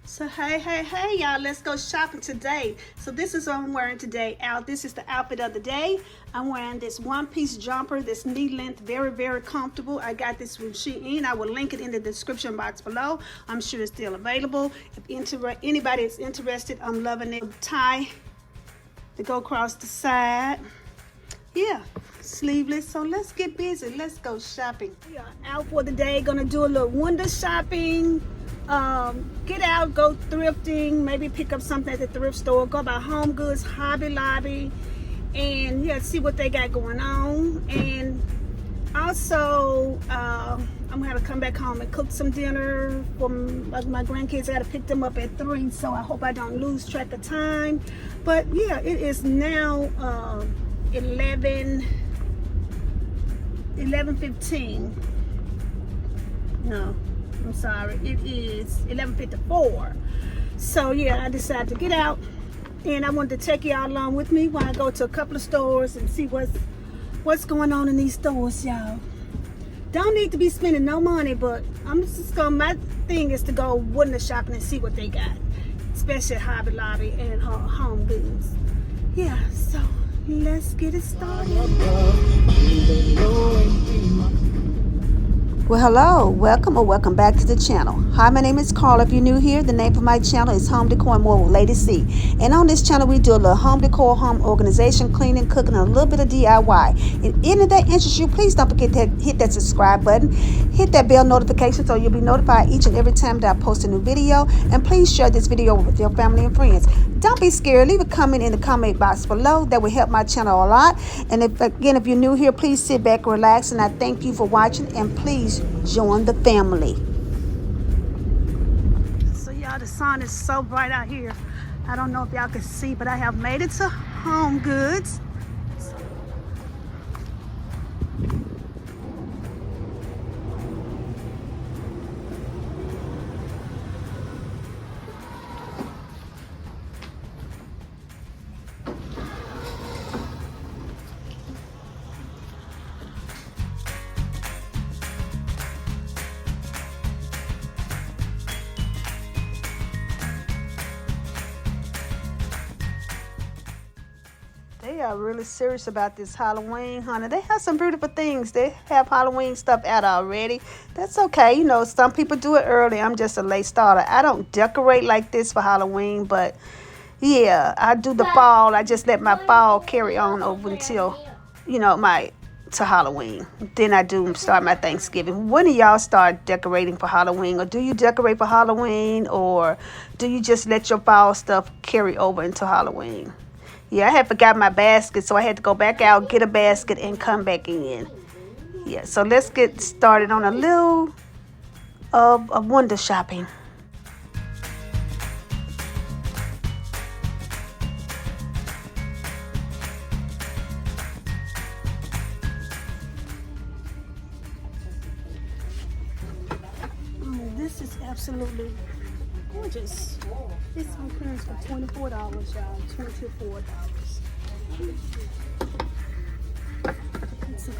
So hey y'all, let's go shopping today. So this is what I'm wearing today. This is the outfit of the day. I'm wearing this one-piece jumper, this knee length, very comfortable. I got this from Shein. I will link it in the description box below. I'm sure it's still available. If anybody is interested, I'm loving it. Tie to go across the side. Yeah, sleeveless. So let's get busy. Let's go shopping. We are out for the day. Gonna do a little window shopping. Get out, go thrifting, maybe pick up something at the thrift store, go by Home Goods, Hobby Lobby, and yeah, see what they got going on. And also, I'm gonna have to come back home and cook some dinner for my grandkids. I gotta pick them up at 3, so I hope I don't lose track of time. But yeah, it is now 11:15. No, I'm sorry, it is 11:54. So yeah, I decided to get out, and I wanted to take y'all along with me while I go to a couple of stores and see what's going on in these stores, y'all. Don't need to be spending no money, but I'm just gonna, my thing is to go window shopping and see what they got, especially at Hobby Lobby and Home Goods. Yeah, so let's get it started. Well, hello, welcome back to the channel. Hi, my name is Carla. If you're new here, the name of my channel is Home Decor and More with Lady C. And on this channel, we do a little home decor, home organization, cleaning, cooking, and a little bit of DIY. If any of that interests you, please don't forget to hit that subscribe button, hit that bell notification so you'll be notified each and every time that I post a new video. And please share this video with your family and friends. Don't be scared. Leave a comment in the comment box below. That will help my channel a lot. And if you're new here, please sit back, relax, and I thank you for watching. And please join the family. So y'all, the sun is so bright out here. I don't know if y'all can see, but I have made it to Home Goods. They are really serious about this Halloween, honey. They have some beautiful things. They have Halloween stuff out already. That's okay. You know, some people do it early. I'm just a late starter. I don't decorate like this for Halloween, but yeah, I do the fall. I just let my fall carry on over until, to Halloween. Then I do start my Thanksgiving. When do y'all start decorating for Halloween? Or do you decorate for Halloween? Or do you just let your fall stuff carry over into Halloween? Yeah, I had forgot my basket, so I had to go back out, get a basket, and come back in. Yeah, so let's get started on a little of window shopping. Oh, this is absolutely gorgeous. This on clearance for $24, y'all. $24. Let's go.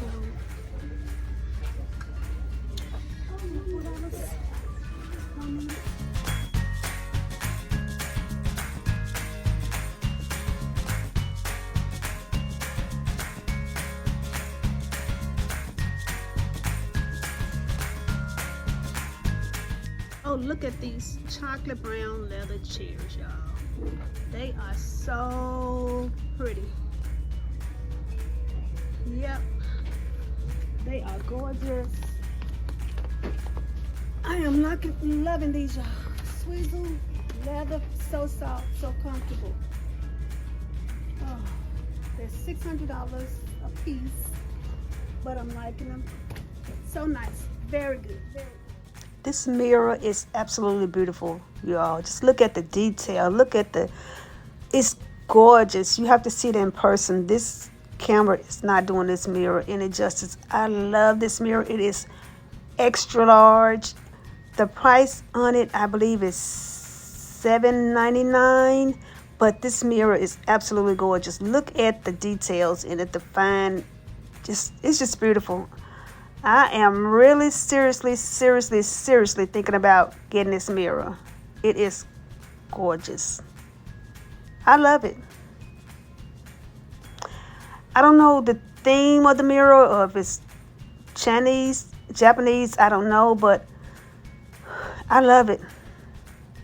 Oh, look at these chocolate brown leather chairs, y'all. They are so pretty. Yep, they are gorgeous. I am loving these, y'all. Swizzle leather, so soft, so comfortable. Oh, they're $600 a piece, but I'm liking them. So nice, very good, very good. This mirror is absolutely beautiful, y'all. Just look at the detail. It's gorgeous. You have to see it in person. This camera is not doing this mirror any justice. I love this mirror. It is extra large. The price on it, I believe, is $7.99. But this mirror is absolutely gorgeous. Look at the details in it. It's just beautiful. I am really seriously thinking about getting this mirror. It is gorgeous. I love it. I don't know the theme of the mirror, or if it's Chinese, Japanese, I don't know, but I love it.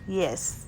Yes.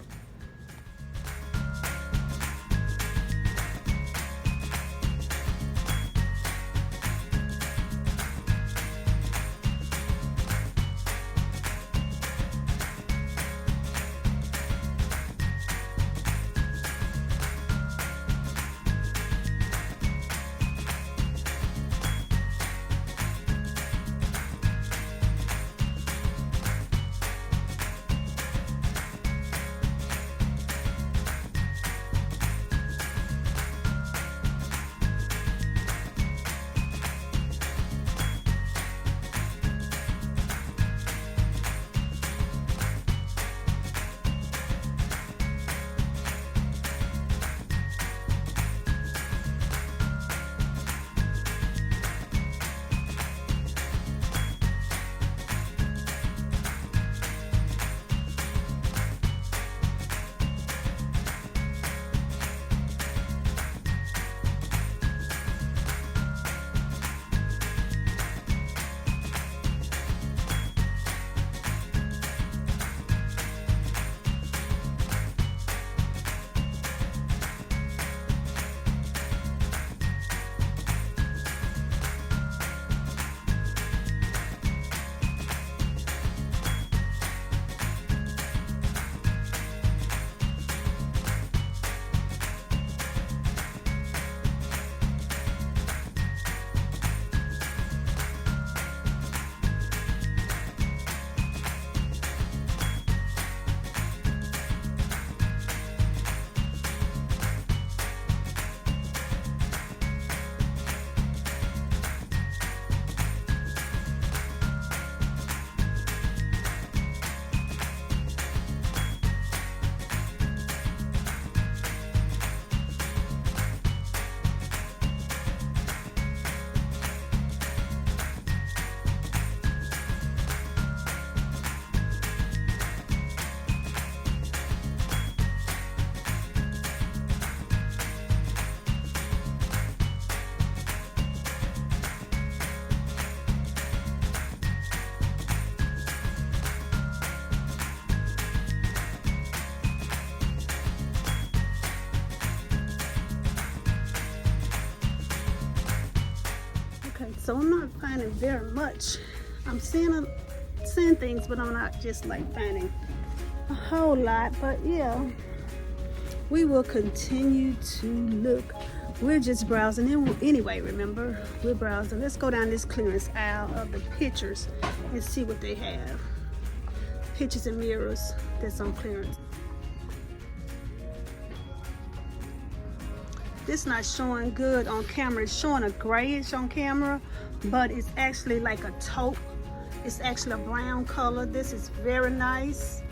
Okay, so I'm not finding very much. I'm seeing things, but I'm not just like finding a whole lot. But yeah, we will continue to look. We're just browsing anyway. Remember, we're browsing. Let's go down this clearance aisle of the pictures and see what they have. Pictures and mirrors that's on clearance. This not showing good on camera. It's showing a grayish on camera, but it's actually like a taupe. It's actually a brown color. This is very nice.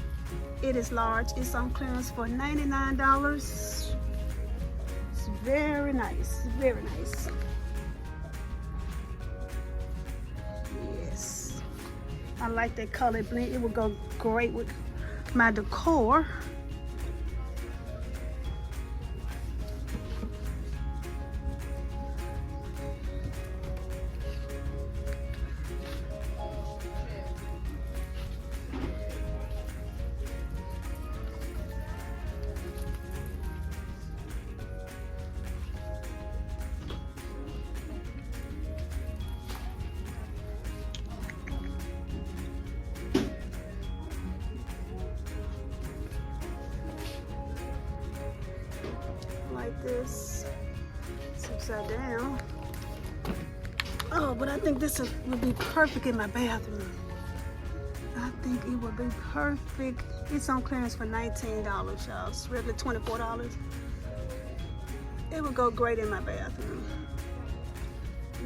It is large. It's on clearance for $99. It's very nice. Very nice. Yes. I like that color blend. It would go great with my decor. Like this. It's upside down. Oh, but I think this would be perfect in my bathroom. I think it would be perfect. It's on clearance for $19, y'all. It's regular $24. It would go great in my bathroom.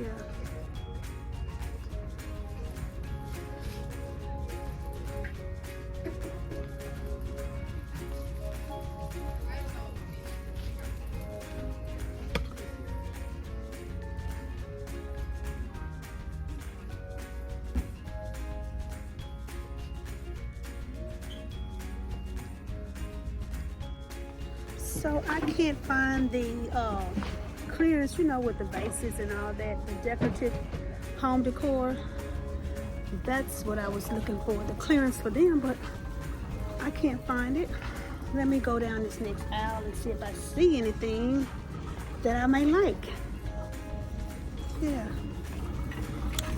Yeah. So I can't find the clearance, you know, with the vases and all that, the decorative home decor. That's what I was looking for, the clearance for them, but I can't find it. Let me go down this next aisle and see if I see anything that I may like. Yeah.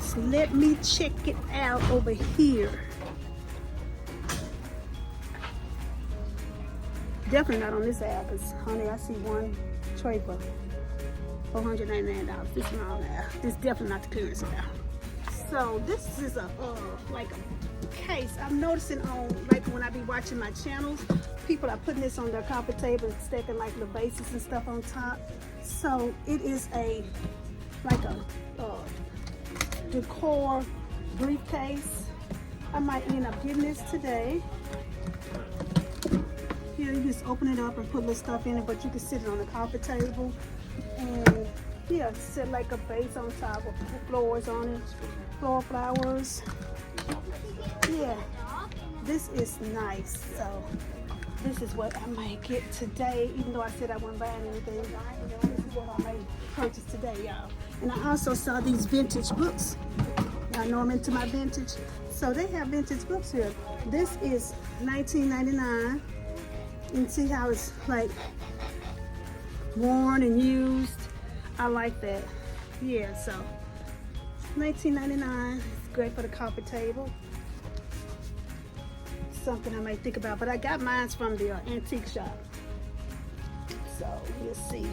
So let me check it out over here. Definitely not on this aisle, because honey, I see one tray for $499. This small aisle. This definitely not the clearance aisle. So this is a like a case. I'm noticing on, like when I be watching my channels, people are putting this on their coffee table and stacking like the vases and stuff on top. So it is a like a decor briefcase. I might end up getting this today. Here, you just open it up and put little stuff in it, but you can sit it on the coffee table and yeah, sit like a vase on top with flowers on it, floral flowers. Yeah, this is nice. So this is what I might get today, even though I said I wasn't buying anything. This is what I may purchase today, y'all. And I also saw these vintage books. Y'all know I'm into my vintage. So they have vintage books here. This is $19.99. You can see how it's like worn and used. I like that. Yeah, so $19.99. It's great for the coffee table. Something I might think about, but I got mine from the antique shop. So we'll see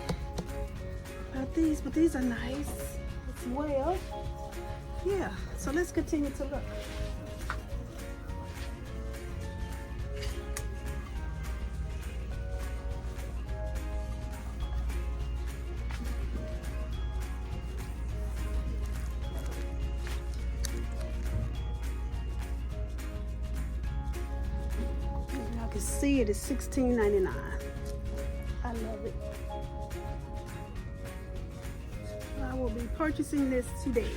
about these, but these are nice as well. Yeah, so let's continue to look. See, it is $16.99. I love it. I will be purchasing this today.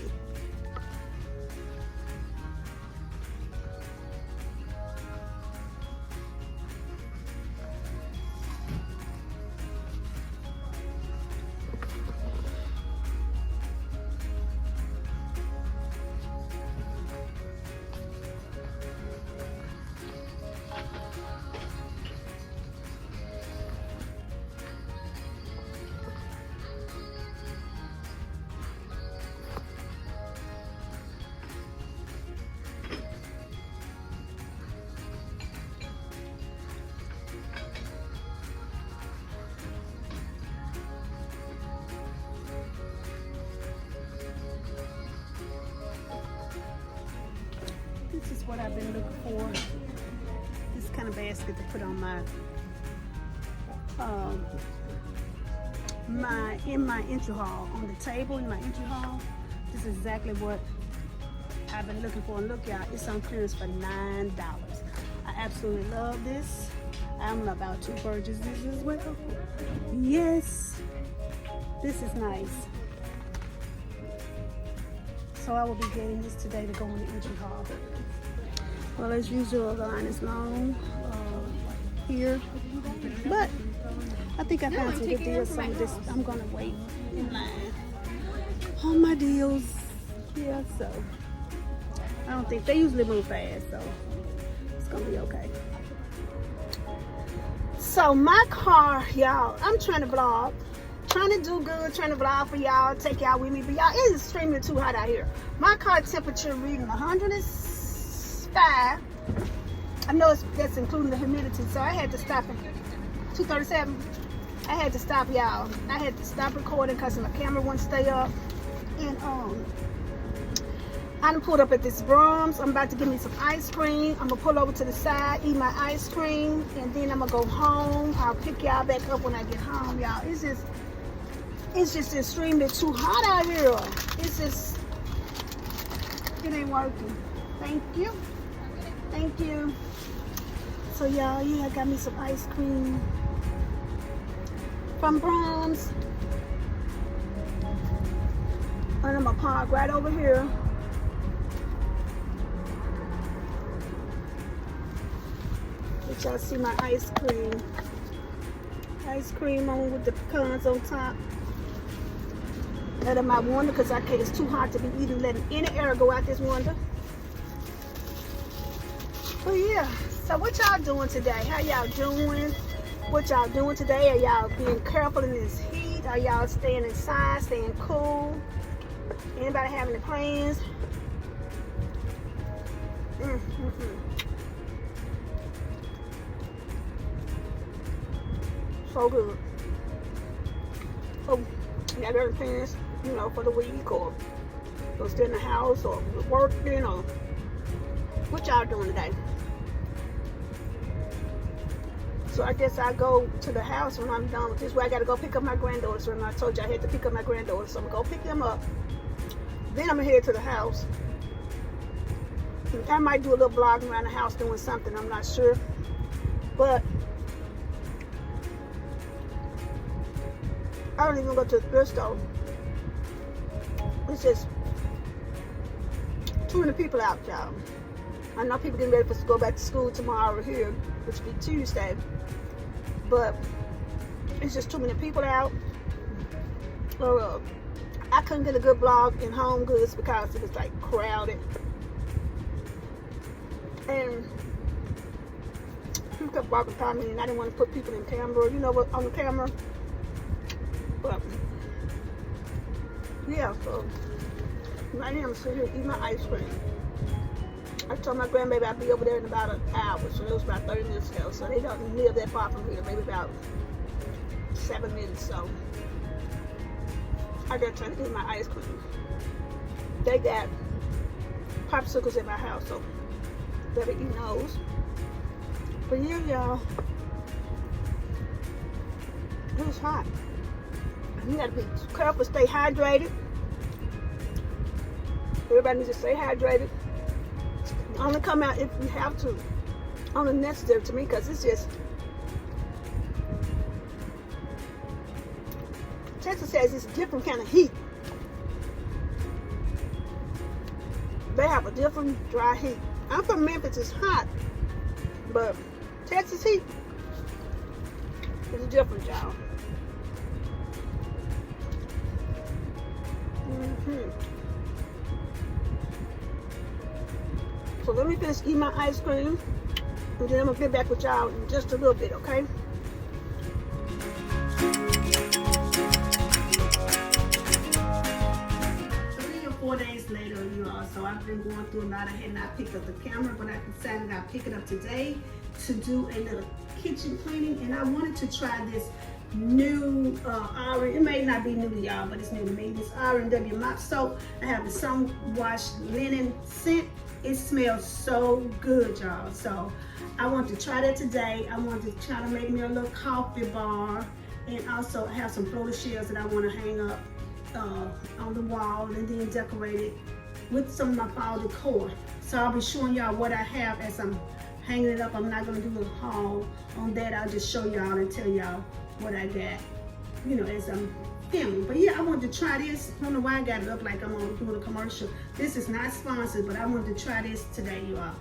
This is what I've been looking for. This kind of basket to put on my entry hall, on the table in my entry hall. This is exactly what I've been looking for. And look, y'all, it's on clearance for $9. I absolutely love this. I'm about to purchase this as well. Yes, this is nice. So I will be getting this today to go in the entry hall. Well, as usual, the line is long here, but I think I found some good deals. Some of this, I'm gonna wait in line on my deals. Yeah, so I don't think they usually move fast, so it's gonna be okay. So my car, y'all, I'm trying to vlog. Trying to do good, trying to vlog for y'all, take y'all with me, but y'all, it is extremely too hot out here. My car temperature reading 105. I know that's including the humidity, so I had to stop at 237. I had to stop, y'all. I had to stop recording because my camera wouldn't stay up. And I done pulled up at this Brahms. I'm about to get me some ice cream. I'm gonna pull over to the side, eat my ice cream, and then I'm gonna go home. I'll pick y'all back up when I get home, y'all. It's just extremely too hot out here. It's just, it ain't working. Thank you. Thank you. So y'all, yeah, I got me some ice cream from Brahms. And I'm gonna park right over here. Let y'all see my ice cream. Ice cream on with the pecans on top. That in my window because I can't. It's too hot to be eating, letting any air go out this window. But yeah, so what y'all doing today? How y'all doing? What y'all doing today? Are y'all being careful in this heat? Are y'all staying inside, staying cool? Anybody have any plans? So good. Oh, you got other plans, you know, for the week, or go stay in the house, or working, or what y'all doing today? So I guess I go to the house when I'm done with this. Where I gotta go pick up my granddaughters. Remember I told you I had to pick up my granddaughters, so I'm gonna go pick them up. Then I'm gonna head to the house. I might do a little vlogging around the house doing something. I'm not sure, but I don't even go to the thrift store. It's just too many people out, y'all. I know people getting ready to go back to school tomorrow here, which will be Tuesday. But it's just too many people out. I couldn't get a good vlog in Home Goods because it was like crowded. And people kept walking by me and I didn't want to put people in camera, you know what, on the camera. But yeah, so right now I'm sitting here eating my ice cream. I told my grandbaby I'd be over there in about an hour, so it was about 30 minutes ago. So they don't live that far from here, maybe about 7 minutes. So I got trying to eat my ice cream. They got popsicles in my house, so better eat those. But yeah, y'all, it was hot. You gotta be careful, stay hydrated. Everybody needs to stay hydrated. Only come out if you have to. Only necessary to me, because it's just, Texas says it's a different kind of heat. They have a different dry heat. I'm from Memphis, it's hot, but Texas heat is different, y'all. So let me finish eating my ice cream, and then I'm gonna get back with y'all in just a little bit, okay? 4 days later, you all, so I've been going through a lot. I had not picked up the camera, but I decided I'd pick it up today to do a little kitchen cleaning, and I wanted to try this new Iron. It may not be new to y'all, but it's new to me. This R&W mop soap. I have the sun washed linen scent. It smells so good, y'all. So I want to try that today. I want to try to make me a little coffee bar, and also I have some floater shells that I want to hang up on the wall, and then decorate it with some of my fall decor. So I'll be showing y'all what I have as I'm hanging it up. I'm not going to do a haul on that. I'll just show y'all and tell y'all what I got, you know, as I'm filming. But yeah, I wanted to try this. I don't know why I got it up like I'm doing a commercial. This is not sponsored, but I wanted to try this today, you all.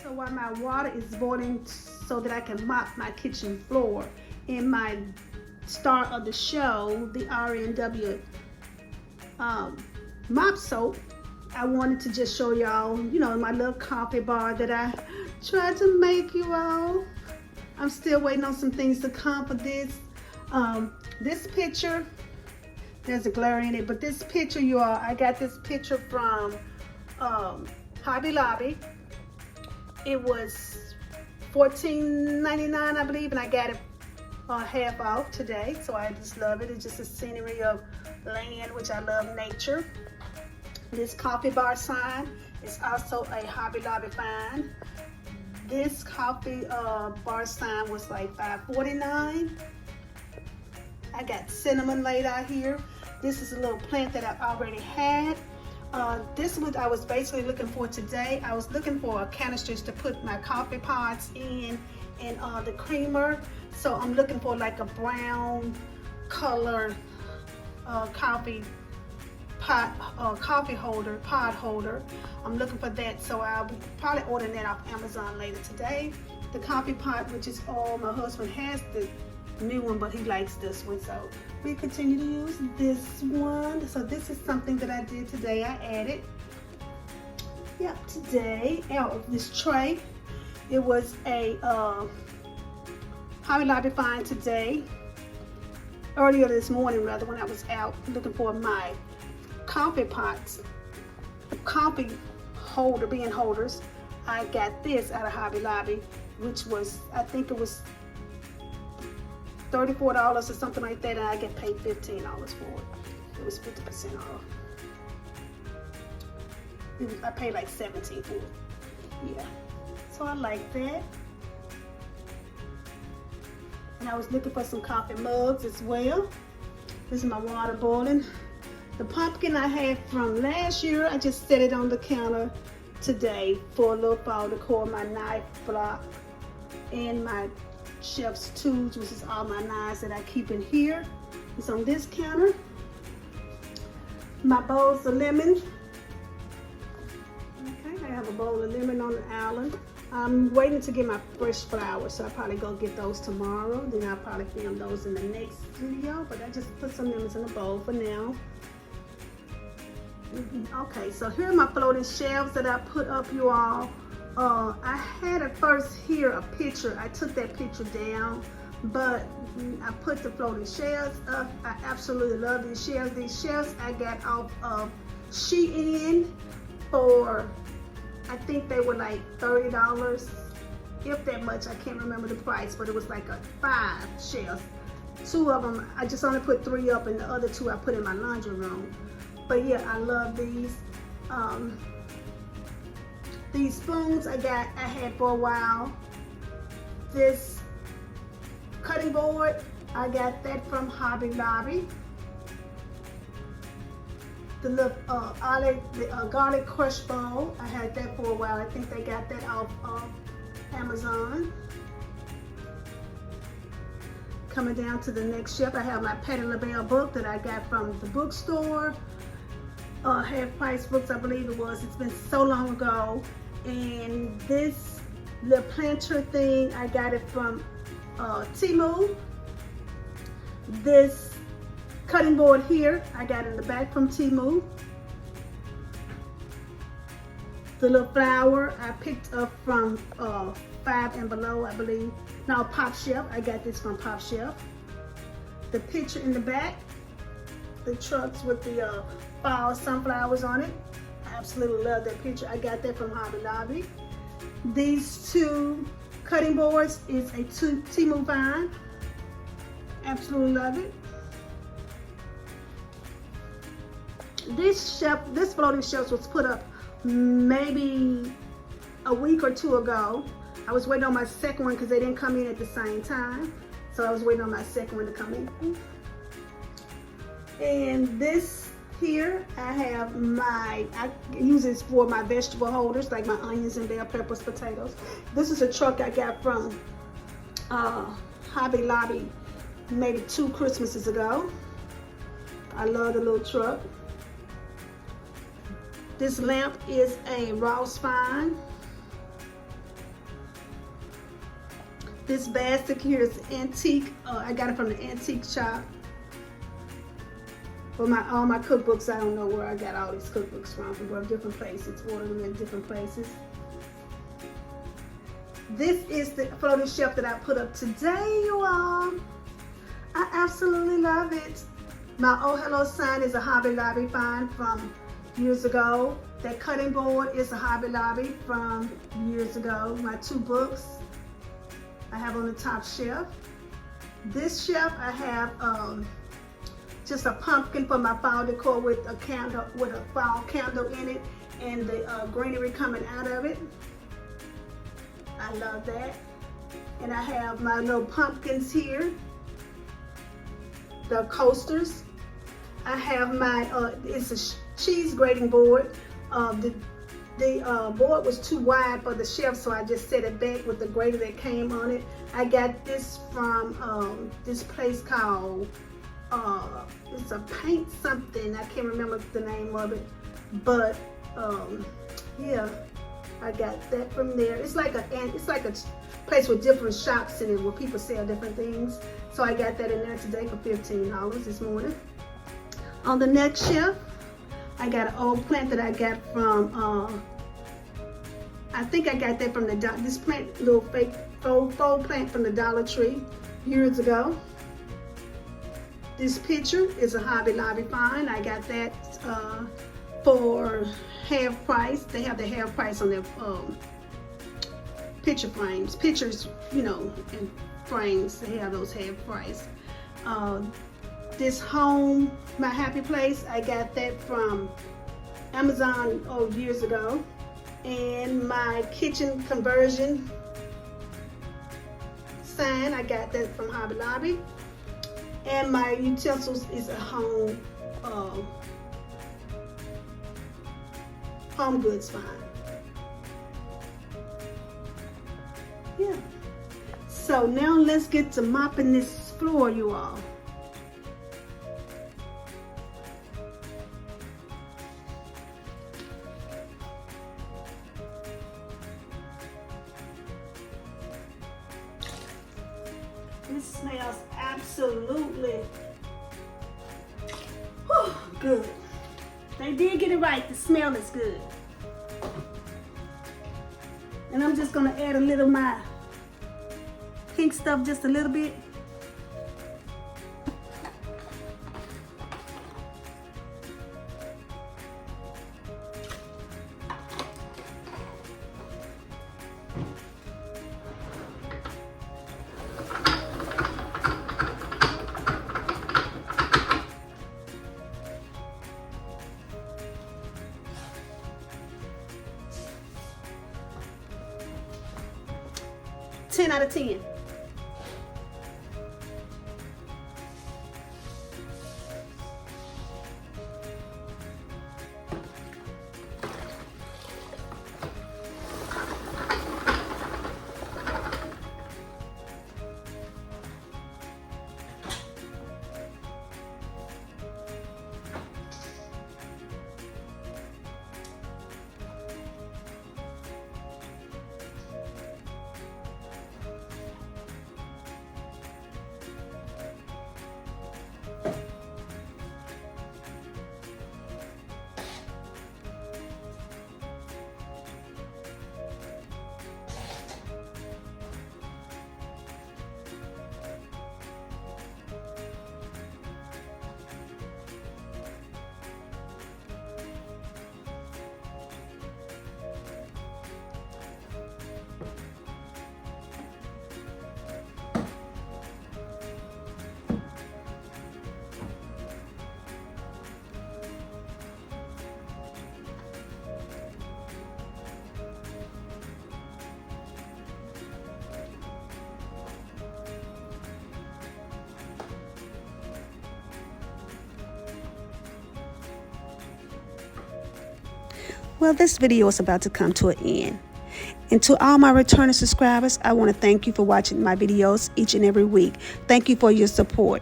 So while my water is boiling so that I can mop my kitchen floor, in my star of the show, the RNW mop soap, I wanted to just show y'all, you know, my little coffee bar that I tried to make, you all. I'm still waiting on some things to come for this. This picture, there's a glare in it, but this picture, you all, I got this picture from Hobby Lobby. It was $14.99, I believe, and I got it half off today, so I just love it. It's just a scenery of land, which I love nature. This coffee bar sign is also a Hobby Lobby find. This coffee bar sign was like $5.49. I got cinnamon laid out here. This is a little plant that I already had. This one I was basically looking for today. I was looking for canisters to put my coffee pods in and the creamer. So I'm looking for like a brown color coffee pot holder, pod holder. I'm looking for that, so I'll be probably ordering that off Amazon later today. The coffee pot, which is all my husband has the new one, but he likes this one, so we continue to use this one. So this is something that I did today. I added, today out of this tray. It was a Hobby Lobby find today, earlier this morning rather, when I was out looking for my coffee pots, coffee holder, bean holders. I got this out of Hobby Lobby, which was, I think it was $34 or something like that, and I get paid $15 for it. It was 50% off. I paid like $17 for it. Yeah, so I like that. And I was looking for some coffee mugs as well. This is my water boiling. The pumpkin I had from last year, I just set it on the counter today for a little fall decor. My knife block and my chef's tools, which is all my knives that I keep in here. It's on this counter. My bowls of lemon. Okay, I have a bowl of lemon on the island. I'm waiting to get my fresh flowers, so I'll probably go get those tomorrow. Then I'll probably film those in the next video, but I just put some lemons in the bowl for now. Okay, so here are my floating shelves that I put up, you all. I had at first here a picture. I took that picture down, but I put the floating shelves up. I absolutely love these shelves. These shelves I got off of Shein for, I think they were like $30, if that much. I can't remember the price, but it was like 5 shelves. 2 of them, I just only put 3 up, and the other 2 I put in my laundry room. But yeah, I love these. These spoons I had for a while. This cutting board, I got that from Hobby Lobby. The little garlic crush bowl, I had that for a while. I think they got that off of Amazon. Coming down to the next shelf, I have my Patti LaBelle book that I got from the bookstore. Half price books, I believe it was. It's been so long ago. And this little planter thing, I got it from Temu. This cutting board here, I got in the back from Temu. The little flower I picked up from Five and Below, I believe. No, Pop Shelf. I got this from Pop Shelf. The picture in the back, the trucks with the fall sunflowers on it. I absolutely love that picture. I got that from Hobby Lobby. These 2 cutting boards is a Temu find. Absolutely love it. This floating shelf was put up maybe a week or 2 ago. I was waiting on my second one because they didn't come in at the same time. So I was waiting on my second one to come in. And this here, I have I use this for my vegetable holders, like my onions and bell peppers, potatoes. This is a truck I got from Hobby Lobby maybe 2 Christmases ago. I love the little truck. This lamp is a Ross find. This basket here is antique. I got it from the antique shop. For all my cookbooks, I don't know where I got all these cookbooks from different places. Ordered them in different places. This is the floating shelf that I put up today, you all. I absolutely love it. My Oh Hello sign is a Hobby Lobby find from years ago. That cutting board is a Hobby Lobby from years ago. My 2 books I have on the top shelf. This shelf I have just a pumpkin for my fall decor with a candle, with a fall candle in it, and the greenery coming out of it. I love that. And I have my little pumpkins here, the coasters. I have my, it's a cheese grating board. The board was too wide for the shelf, so I just set it back with the grater that came on it. I got this from this place called, it's a paint something, I can't remember the name of it, but yeah, I got that from there. It's like a place with different shops in it where people sell different things. So I got that in there today for $15 this morning. On the next shelf, I got an old plant that I got from, I think I got that from this plant, little fake faux plant from the Dollar Tree years ago. This picture is a Hobby Lobby find. I got that for half price. They have the half price on their picture frames. Pictures, you know, and frames, they have those half price. This home, my happy place, I got that from Amazon years ago. And my kitchen conversion sign, I got that from Hobby Lobby. And my utensils is a home goods find. Yeah. So now let's get to mopping this floor, you all. This smells absolutely good. They did get it right. The smell is good. And I'm just gonna add a little of my pink stuff, just a little bit. Ten out of 10. Well, this video is about to come to an end. And to all my returning subscribers, I want to thank you for watching my videos each and every week. Thank you for your support.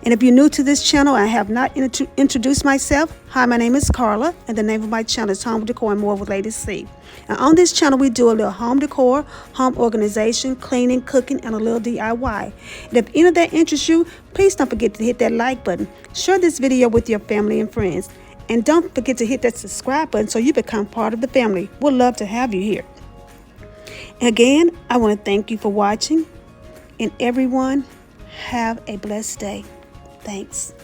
And if you're new to this channel, I have not introduced myself. Hi, my name is Carla, and the name of my channel is Home Decor and More with Lady C. And on this channel, we do a little home decor, home organization, cleaning, cooking, and a little DIY. And if any of that interests you, please don't forget to hit that like button. Share this video with your family and friends. And don't forget to hit that subscribe button so you become part of the family. We'd love to have you here. Again, I want to thank you for watching. And everyone, have a blessed day. Thanks.